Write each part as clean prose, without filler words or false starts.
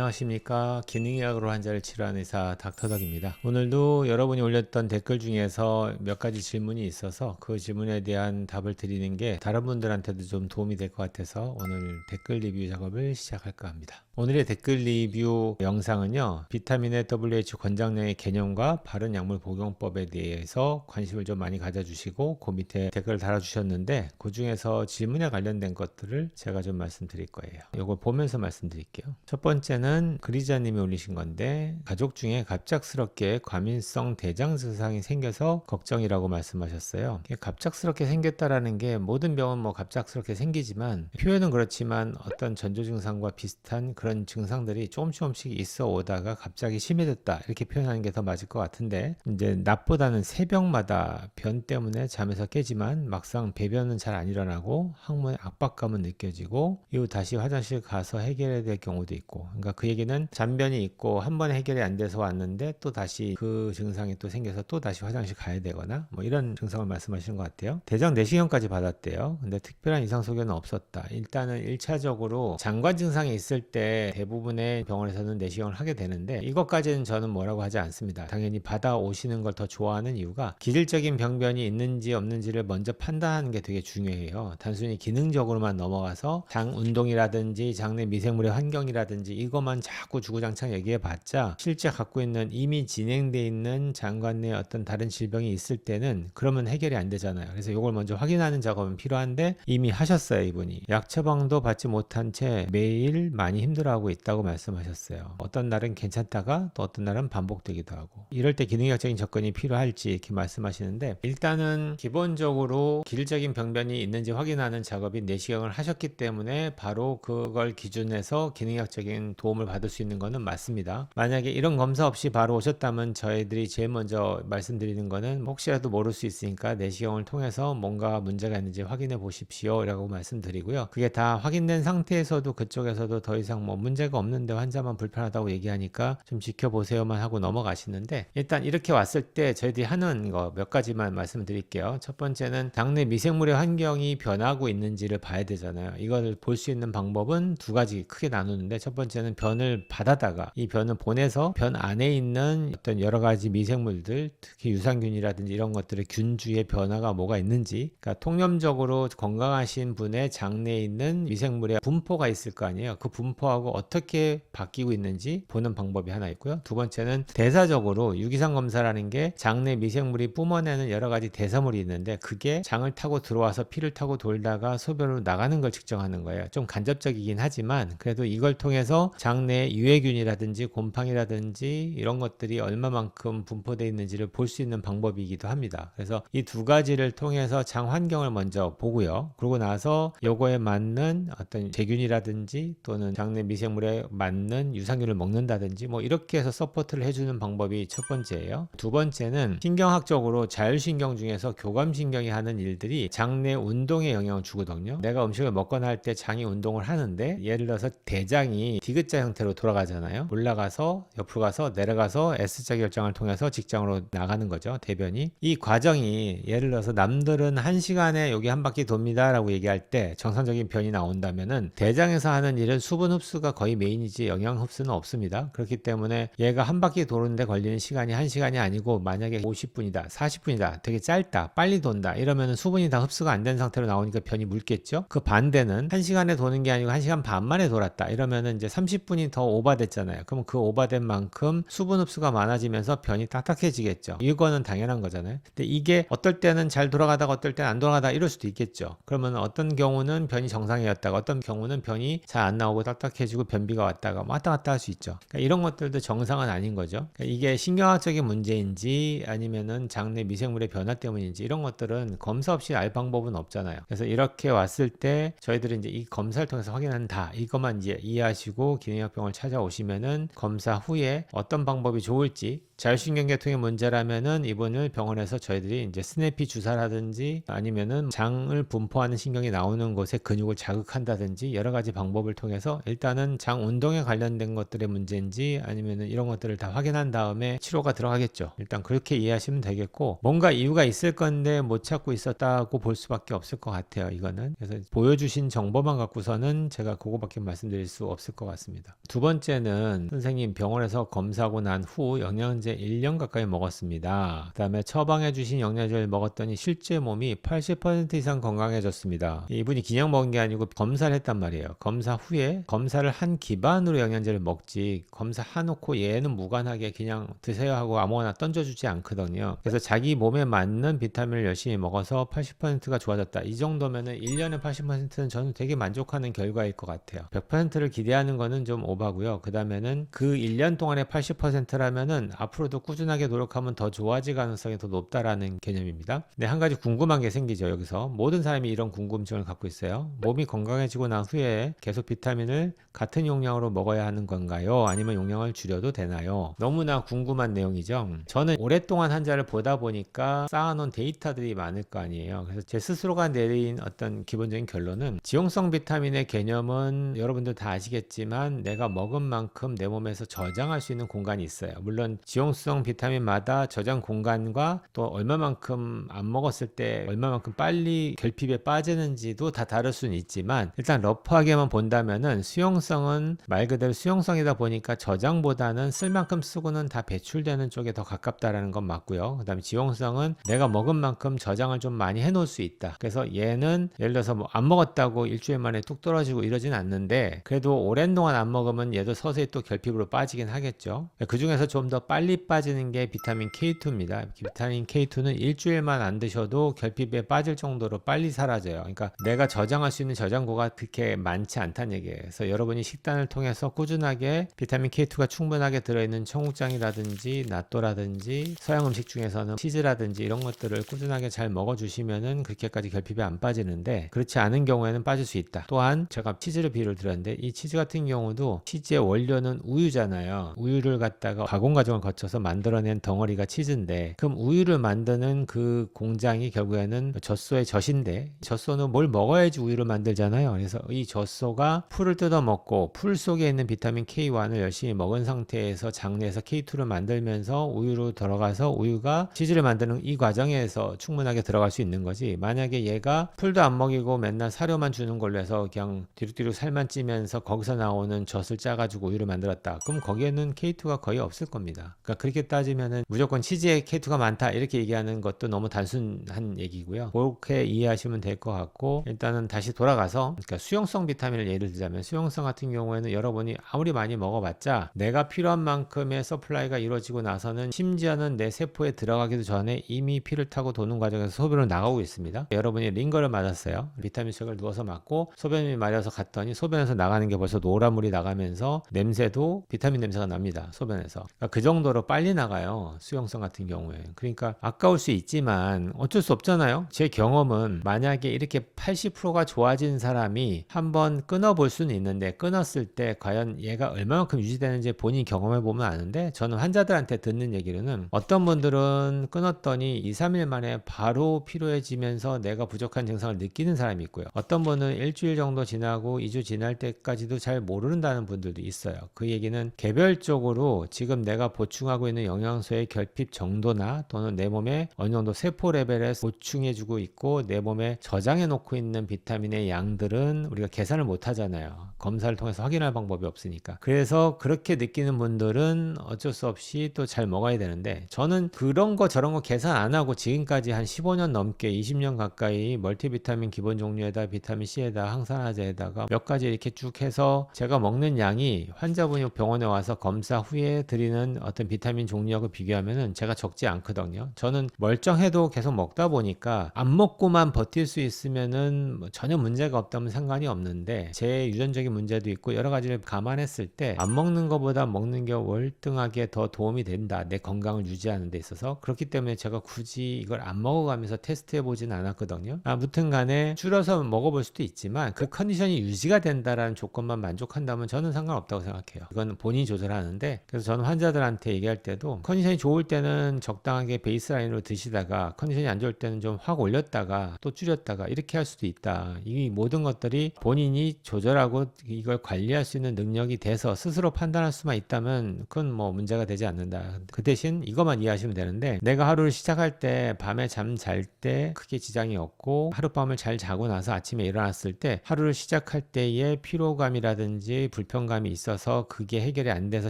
안녕하십니까. 기능의학으로 환자를 치료하는 의사 닥터덕입니다. 오늘도 여러분이 올렸던 댓글 중에서 몇 가지 질문이 있어서 그 질문에 대한 답을 드리는 게 다른 분들한테도 좀 도움이 될 것 같아서 오늘 댓글 리뷰 작업을 시작할까 합니다. 오늘의 댓글 리뷰 영상은요, 비타민의 WHO 권장량의 개념과 바른 약물 복용법에 대해서 관심을 좀 많이 가져주시고 그 밑에 댓글을 달아주셨는데, 그 중에서 질문에 관련된 것들을 제가 좀 말씀드릴 거예요. 이걸 보면서 말씀드릴게요. 첫 번째는 그리자님이 올리신 건데, 가족 중에 갑작스럽게 과민성 대장 증상이 생겨서 걱정이라고 말씀하셨어요. 갑작스럽게 생겼다라는 게 모든 병은 뭐 갑작스럽게 생기지만, 표현은 그렇지만 어떤 전조 증상과 비슷한 그런 증상들이 조금씩 있어 오다가 갑자기 심해졌다, 이렇게 표현하는 게 더 맞을 것 같은데, 이제 낮보다는 새벽마다 변 때문에 잠에서 깨지만 막상 배변은 잘 안 일어나고 항문에 압박감은 느껴지고 이후 다시 화장실 가서 해결해야 될 경우도 있고, 그러니까 그 얘기는 잔변이 있고 한 번에 해결이 안 돼서 왔는데 또 다시 그 증상이 또 생겨서 또 다시 화장실 가야 되거나 뭐 이런 증상을 말씀하시는 것 같아요. 대장 내시경까지 받았대요. 근데 특별한 이상 소견은 없었다. 일단은 1차적으로 장관 증상이 있을 때 대부분의 병원에서는 내시경을 하게 되는데, 이것까지는 저는 뭐라고 하지 않습니다. 당연히 받아오시는 걸 더 좋아하는 이유가 기질적인 병변이 있는지 없는지를 먼저 판단하는 게 되게 중요해요. 단순히 기능적으로만 넘어가서 장 운동이라든지 장내 미생물의 환경이라든지 이것만 자꾸 주구장창 얘기해봤자, 실제 갖고 있는 이미 진행돼 있는 장관 내 어떤 다른 질병이 있을 때는 그러면 해결이 안 되잖아요. 그래서 이걸 먼저 확인하는 작업은 필요한데 이미 하셨어요. 이분이 약 처방도 받지 못한 채 매일 많이 힘들어하고 있다고 말씀하셨어요. 어떤 날은 괜찮다가 또 어떤 날은 반복되기도 하고, 이럴 때 기능의학적인 접근이 필요할지 이렇게 말씀하시는데, 일단은 기본적으로 기질적인 병변이 있는지 확인하는 작업인 내시경을 하셨기 때문에 바로 그걸 기준해서 기능의학적인 도움을 받을 수 있는 거는 맞습니다. 만약에 이런 검사 없이 바로 오셨다면 저희들이 제일 먼저 말씀드리는 거는 혹시라도 모를 수 있으니까 내시경을 통해서 뭔가 문제가 있는지 확인해 보십시오 라고 말씀드리고요. 그게 다 확인된 상태에서도 그쪽에서도 더 이상 뭐 문제가 없는데 환자만 불편하다고 얘기하니까 좀 지켜보세요만 하고 넘어가시는데, 일단 이렇게 왔을 때 저희들이 하는 거 몇 가지만 말씀드릴게요. 첫 번째는 장내 미생물의 환경이 변하고 있는지를 봐야 되잖아요. 이걸 볼 수 있는 방법은 두 가지 크게 나누는데, 첫 번째는 변을 받아다가 이 변을 보내서 변 안에 있는 어떤 여러 가지 미생물들, 특히 유산균이라든지 이런 것들의 균주의 변화가 뭐가 있는지, 그러니까 통념적으로 건강하신 분의 장내에 있는 미생물의 분포가 있을 거 아니에요. 그 분포하고 어떻게 바뀌고 있는지 보는 방법이 하나 있고요. 두 번째는 대사적으로 유기상 검사라는 게 장내 미생물이 뿜어내는 여러 가지 대사물이 있는데, 그게 장을 타고 들어와서 피를 타고 돌다가 소변으로 나가는 걸 측정하는 거예요. 좀 간접적이긴 하지만 그래도 이걸 통해서 장내 유해균이라든지 곰팡이라든지 이런 것들이 얼마만큼 분포되어 있는지를 볼 수 있는 방법이기도 합니다. 그래서 이 두 가지를 통해서 장 환경을 먼저 보고요. 그러고 나서 요거에 맞는 어떤 세균이라든지 또는 장내 미생물에 맞는 유산균을 먹는다든지 뭐 이렇게 해서 서포트를 해주는 방법이 첫 번째예요. 두 번째는 신경학적으로 자율신경 중에서 교감신경이 하는 일들이 장내 운동에 영향을 주거든요. 내가 음식을 먹거나 할 때 장이 운동을 하는데, 예를 들어서 대장이 디귿자 형태로 돌아가잖아요. 올라가서 옆으로 가서 내려가서 S자 결정을 통해서 직장으로 나가는 거죠. 대변이. 이 과정이 예를 들어서 남들은 1시간에 여기 한 바퀴 돕니다 라고 얘기할 때 정상적인 변이 나온다면은, 대장에서 하는 일은 수분 흡수가 거의 메인이지 영양 흡수는 없습니다. 그렇기 때문에 얘가 한 바퀴 도는데 걸리는 시간이 1시간이 아니고 만약에 50분이다 40분이다 되게 짧다 빨리 돈다 이러면 수분이 다 흡수가 안 된 상태로 나오니까 변이 묽겠죠. 그 반대는 1시간에 도는 게 아니고 1시간 반 만에 돌았다 이러면은 이제 30분이 더 오바됐잖아요. 그럼 그 오바된 만큼 수분 흡수가 많아지면서 변이 딱딱해지겠죠. 이거는 당연한 거잖아요. 근데 이게 어떨 때는 잘 돌아가다가 어떨 때는 안 돌아가다가 이럴 수도 있겠죠. 그러면 어떤 경우는 변이 정상이었다가 어떤 경우는 변이 잘 안 나오고 딱딱해지고 변비가 왔다가 왔다 갔다 할 수 있죠. 그러니까 이런 것들도 정상은 아닌 거죠. 그러니까 이게 신경학적인 문제인지 아니면은 장내 미생물의 변화 때문인지 이런 것들은 검사 없이 알 방법은 없잖아요. 그래서 이렇게 왔을 때 저희들은 이제 이 검사를 통해서 확인한다, 이것만 이제 이해하시고 기능의학병원을 찾아오시면은 검사 후에 어떤 방법이 좋을지 자율신경계통의 문제라면은 이분을 병원에서 저희들이 이제 스내피 주사라든지 아니면은 장을 분포하는 신경이 나오는 곳에 근육을 자극한다든지 여러 가지 방법을 통해서 일단은 장 운동에 관련된 것들의 문제인지 아니면은 이런 것들을 다 확인한 다음에 치료가 들어가겠죠. 일단 그렇게 이해하시면 되겠고, 뭔가 이유가 있을 건데 못 찾고 있었다고 볼 수밖에 없을 것 같아요. 이거는 그래서 보여주신 정보만 갖고서는 제가 그거밖에 말씀드릴 수 없을 것 같습니다. 두 번째는 선생님 병원에서 검사하고 난 후 영양제 1년 가까이 먹었습니다. 그 다음에 처방해 주신 영양제를 먹었더니 실제 몸이 80% 이상 건강해졌습니다. 이분이 그냥 먹은 게 아니고 검사를 했단 말이에요. 검사 후에 검사를 한 기반으로 영양제를 먹지, 검사 해놓고 얘는 무관하게 그냥 드세요 하고 아무거나 던져주지 않거든요. 그래서 자기 몸에 맞는 비타민을 열심히 먹어서 80%가 좋아졌다. 이 정도면은 1년에 80%는 저는 되게 만족하는 결과일 것 같아요. 100%를 기대하는 거는 좀 오바고요. 그 다음에는 그 1년 동안에 80%라면은 앞으로도 꾸준하게 노력하면 더 좋아질 가능성이 더 높다라는 개념입니다. 근데 한 가지 궁금한 게 생기죠. 여기서 모든 사람이 이런 궁금증을 갖고 있어요. 몸이 건강해지고 난 후에 계속 비타민을 같은 용량으로 먹어야 하는 건가요? 아니면 용량을 줄여도 되나요? 너무나 궁금한 내용이죠. 저는 오랫동안 환자를 보다 보니까 쌓아놓은 데이터들이 많을 거 아니에요. 그래서 제 스스로가 내린 어떤 기본적인 결론은, 지용성 비타민의 개념은 여러분들 다 아시겠지만 내가 먹은 만큼 내 몸에서 저장할 수 있는 공간이 있어요. 물론 지용성 비타민마다 저장 공간과 또 얼마만큼 안 먹었을 때 얼마만큼 빨리 결핍에 빠지는지도 다 다를 수는 있지만, 일단 러프하게만 본다면은 수용성은 말 그대로 수용성이다 보니까 저장보다는 쓸 만큼 쓰고는 다 배출되는 쪽에 더 가깝다라는 건 맞고요. 그 다음에 지용성은 내가 먹은 만큼 저장을 좀 많이 해놓을 수 있다. 그래서 얘는 예를 들어서 뭐 안 먹었다고 일주일 만에 뚝 떨어지고 이러진 않는데, 그래도 오랜 동안 안 먹으면 얘도 서서히 또 결핍으로 빠지긴 하겠죠. 그 중에서 좀 더 빨리 빠지는 게 비타민 K2입니다. 비타민 K2는 일주일만 안 드셔도 결핍에 빠질 정도로 빨리 사라져요. 그러니까 내가 저장할 수 있는 저장고가 그렇게 많지 않다는 얘기예요. 그래서 여러분이 식단을 통해서 꾸준하게 비타민 K2가 충분하게 들어있는 청국장이라든지 나또라든지 서양 음식 중에서는 치즈라든지 이런 것들을 꾸준하게 잘 먹어주시면은 그렇게까지 결핍에 안 빠지는데, 그렇지 않은 경우에는 빠질 수 있다. 또한 제가 치즈를 비유를 드렸는데, 이 치즈 같은 경우도 치즈의 원료는 우유잖아요. 우유를 갖다가 가공 과정을 거쳐서 만들어낸 덩어리가 치즈인데, 그럼 우유를 만드는 그 공장이 결국에는 젖소의 젖인데, 젖소는 뭘 먹어야지 우유를 만들잖아요. 그래서 이 젖소가 풀을 뜯어먹고 풀 속에 있는 비타민 K1을 열심히 먹은 상태에서 장내에서 K2를 만들면서 우유로 들어가서 우유가 치즈를 만드는 이 과정에서 충분하게 들어갈 수 있는 거지, 만약에 얘가 풀도 안 먹이고 맨날 사료만 주는 걸로 해서 그냥 뒤룩뒤룩 살만 찌면서 거기서 나오는 젖을 짜가지고 우유를 만들었다, 그럼 거기에는 K2가 거의 없을 겁니다. 그러니까 그렇게 따지면은 무조건 치즈에 K2가 많다 이렇게 얘기하는 것도 너무 단순한 얘기고요. 그렇게 이해하시면 될 것 같고, 일단은 다시 돌아가서, 그러니까 수용성 비타민을 예를 들자면, 수용성 같은 경우에는 여러분이 아무리 많이 먹어봤자 내가 필요한 만큼의 서플라이가 이루어지고 나서는 심지어는 내 세포에 들어가기도 전에 이미 피를 타고 도는 과정에서 소변으로 나가고 있습니다. 여러분이 링거를 맞았어요. 비타민 수액을 누워서 맞고 소변이 마려서 갔더니 소변에서 나가는 게 벌써 노란물이 나가면서 냄새도 비타민 냄새가 납니다. 소변에서. 그러니까 그 정도로 빨리 나가요. 수용성 같은 경우에. 그러니까 아까울 수 있지만 어쩔 수 없잖아요. 제 경험은 만약에 이렇게 80%가 좋아진 사람이 한번 끊어볼 수는 있는데, 끊었을 때 과연 얘가 얼마만큼 유지되는지 본인이 경험해 보면 아는데, 저는 환자들한테 듣는 얘기로는 어떤 분들은 끊었더니 2, 3일 만에 바로 피로해지면서 내가 부족한 증상을 느끼는 사람이 있고요. 어떤 분은 일주일 정도 지나고 2주 지날 때까지도 잘 모른다는 분들도 있어요. 그 얘기는 개별적으로 지금 내가 보충하고 있는 영양소의 결핍 정도나 또는 내 몸에 어느 정도 세포 레벨에 보충해주고 있고 내 몸에 저장해 놓고 있는 비타민의 양들은 우리가 계산을 못 하잖아요. 검사를 통해서 확인할 방법이 없으니까. 그래서 그렇게 느끼는 분들은 어쩔 수 없이 또 잘 먹어야 되는데, 저는 그런 거 저런 거 계산 안 하고 지금까지 한 15년 넘게 20년 가까이 멀티비타민 기본 종류에다 비타민 C에다 항산화제에다가 몇 가지 이렇게 쭉 해서 제가 먹는 양이 환자분이 병원에 와서 검사 후에 드리는 어떤 비타민 종류하고 비교하면은 제가 적지 않거든요. 저는 멀쩡해도 계속 먹다 보니까 안 먹고만 버틸 수 있으면은 뭐 전혀 문제가 없다면 상관이 없는데, 제 유전적인 문제도 있고 여러 가지를 감안했을 때 안 먹는 것보다 먹는 게 월등하게 더 도움이 된다, 내 건강을 유지하는 데 있어서. 그렇기 때문에 제가 굳이 이걸 안 먹어가면서 테스트해 보진 않았거든요. 아무튼 간에 줄여서 먹어볼 수도 있지만 그 컨디션이 유지가 된다라는 조건만 만족한다면 저는 상관없다고 생각해요. 이건 본인이 조절하는데, 그래서 저는 환자들한테 얘기해 얘기할 때도 컨디션이 좋을 때는 적당하게 베이스라인으로 드시다가 컨디션이 안 좋을 때는 좀 확 올렸다가 또 줄였다가 이렇게 할 수도 있다. 이 모든 것들이 본인이 조절하고 이걸 관리할 수 있는 능력이 돼서 스스로 판단할 수만 있다면 그건 뭐 문제가 되지 않는다. 그 대신 이것만 이해하시면 되는데, 내가 하루를 시작할 때 밤에 잠 잘 때 크게 지장이 없고 하룻밤을 잘 자고 나서 아침에 일어났을 때 하루를 시작할 때의 피로감이라든지 불편감이 있어서 그게 해결이 안 돼서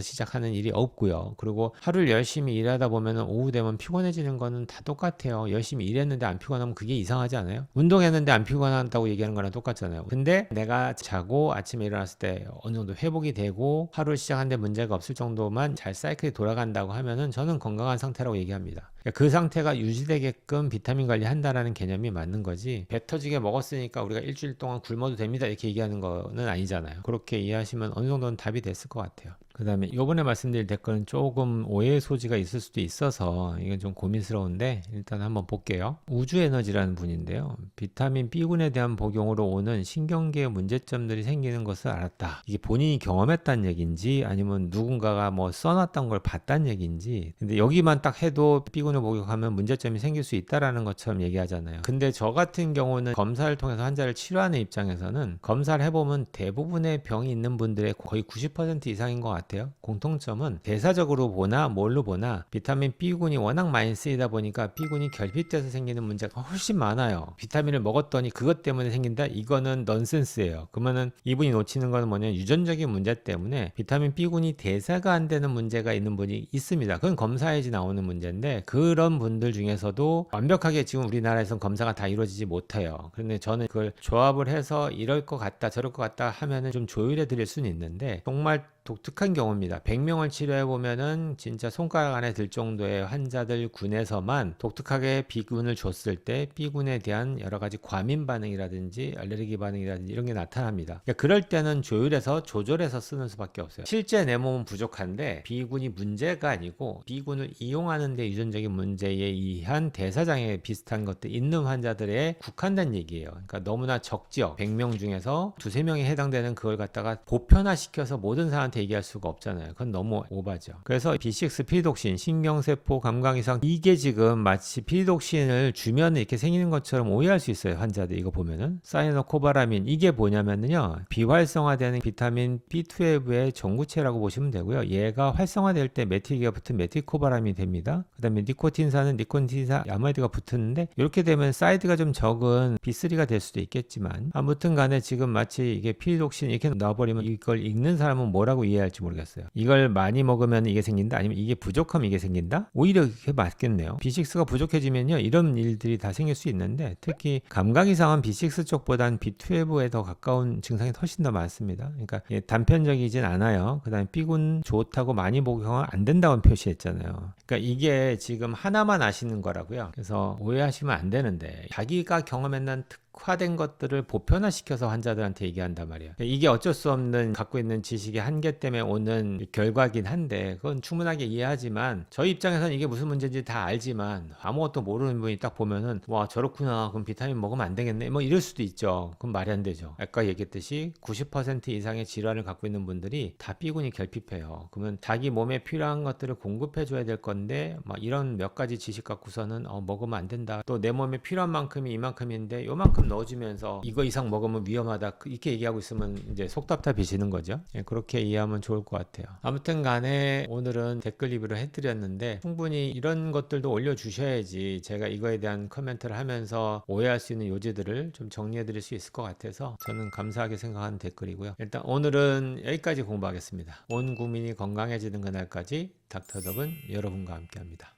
시작하는 일이 없고요. 그리고 하루를 열심히 일하다 보면 오후 되면 피곤해지는 거는 다 똑같아요. 열심히 일했는데 안 피곤하면 그게 이상하지 않아요? 운동했는데 안 피곤하다고 얘기하는 거랑 똑같잖아요. 근데 내가 자고 아침에 일어났을 때 어느 정도 회복이 되고 하루를 시작하는데 문제가 없을 정도만 잘 사이클이 돌아간다고 하면은 저는 건강한 상태라고 얘기합니다. 그 상태가 유지되게끔 비타민 관리한다라는 개념이 맞는 거지, 배 터지게 먹었으니까 우리가 일주일 동안 굶어도 됩니다 이렇게 얘기하는 거는 아니잖아요. 그렇게 이해하시면 어느 정도는 답이 됐을 것 같아요. 그 다음에 요번에 말씀드릴 댓글은 조금 오해의 소지가 있을 수도 있어서 이건 좀 고민스러운데 일단 한번 볼게요. 우주에너지라는 분인데요. 비타민 B군에 대한 복용으로 오는 신경계의 문제점들이 생기는 것을 알았다. 이게 본인이 경험했다는 얘기인지 아니면 누군가가 뭐 써놨던 걸 봤다는 얘기인지, 근데 여기만 딱 해도 B군을 복용하면 문제점이 생길 수 있다라는 것처럼 얘기하잖아요. 근데 저 같은 경우는 검사를 통해서 환자를 치료하는 입장에서는 검사를 해보면 대부분의 병이 있는 분들의 거의 90% 이상인 것 같아요. 공통점은 대사적으로 보나 뭘로 보나 비타민 B군이 워낙 많이 쓰이다 보니까 B군이 결핍돼서 생기는 문제가 훨씬 많아요. 비타민을 먹었더니 그것 때문에 생긴다? 이거는 넌센스예요. 그러면은 이분이 놓치는 거는 뭐냐, 유전적인 문제 때문에 비타민 B군이 대사가 안 되는 문제가 있는 분이 있습니다. 그건 검사에지 나오는 문제인데, 그런 분들 중에서도 완벽하게 지금 우리나라에선 검사가 다 이루어지지 못해요. 그런데 저는 그걸 조합을 해서 이럴 것 같다 저럴 것 같다 하면은 좀 조율해 드릴 수는 있는데, 정말 독특한 경우입니다. 100명을 치료해보면은 진짜 손가락 안에 들 정도의 환자들 군에서만 독특하게 B군을 줬을 때 B군에 대한 여러 가지 과민 반응이라든지 알레르기 반응이라든지 이런 게 나타납니다. 그러니까 그럴 때는 조율해서 조절해서 쓰는 수밖에 없어요. 실제 내 몸은 부족한데 B군이 문제가 아니고 B군을 이용하는 데 유전적인 문제에 의한 대사장애 비슷한 것들 있는 환자들에 국한된 얘기예요. 그러니까 너무나 적지역 100명 중에서 두세 명이 해당되는 그걸 갖다가 보편화시켜서 모든 사람한테 얘기할 수가 없잖아요. 그건 너무 오바죠. 그래서 B6 피리독신, 신경세포 감각 이상, 이게 지금 마치 피리독신을 주면 이렇게 생기는 것처럼 오해할 수 있어요. 환자들 이거 보면은 사이노코바라민, 이게 뭐냐면요, 비활성화되는 비타민 B12의 전구체라고 보시면 되고요. 얘가 활성화될 때 메틸기가 붙은 메틸코바라민이 됩니다. 그 다음에 니코틴산은 니코틴산 아마이드가 붙는데, 이렇게 되면 사이드가 좀 적은 B3가 될 수도 있겠지만, 아무튼 간에 지금 마치 이게 피리독신 이렇게 넣어버리면 이걸 읽는 사람은 뭐라고 이해할지 모르겠어요. 이걸 많이 먹으면 이게 생긴다? 아니면 이게 부족하면 이게 생긴다? 오히려 그게 맞겠네요. B6가 부족해지면요, 이런 일들이 다 생길 수 있는데, 특히 감각 이상은 B6 쪽보다는 B12에 더 가까운 증상이 훨씬 더 많습니다. 그러니까 단편적이진 않아요. 그 다음에 B군 좋다고 많이 복용은 안 된다고 표시했잖아요. 그러니까 이게 지금 하나만 아시는 거라고요. 그래서 오해하시면 안 되는데, 자기가 경험했는 특화된 것들을 보편화시켜서 환자들한테 얘기한단 말이에요. 이게 어쩔 수 없는 갖고 있는 지식의 한계 때문에 오는 결과긴 한데, 그건 충분하게 이해하지만 저희 입장에서는 이게 무슨 문제인지 다 알지만 아무것도 모르는 분이 딱 보면은 와 저렇구나, 그럼 비타민 먹으면 안 되겠네 뭐 이럴 수도 있죠. 그럼 말이 안 되죠. 아까 얘기했듯이 90% 이상의 질환을 갖고 있는 분들이 다 B군이 결핍해요. 그러면 자기 몸에 필요한 것들을 공급해 줘야 될 건데, 막 이런 몇 가지 지식 갖고서는 먹으면 안 된다, 또 내 몸에 필요한 만큼이 이만큼인데 요만큼 넣어주면서 이거 이상 먹으면 위험하다 이렇게 얘기하고 있으면 이제 속 답답해지는 거죠. 그렇게 이해하면 좋을 것 같아요. 아무튼 간에 오늘은 댓글 리뷰를 해드렸는데, 충분히 이런 것들도 올려주셔야지 제가 이거에 대한 코멘트를 하면서 오해할 수 있는 요지들을 좀 정리해드릴 수 있을 것 같아서 저는 감사하게 생각하는 댓글이고요. 일단 오늘은 여기까지 공부하겠습니다. 온 국민이 건강해지는 그날까지 닥터덕은 여러분과 함께합니다.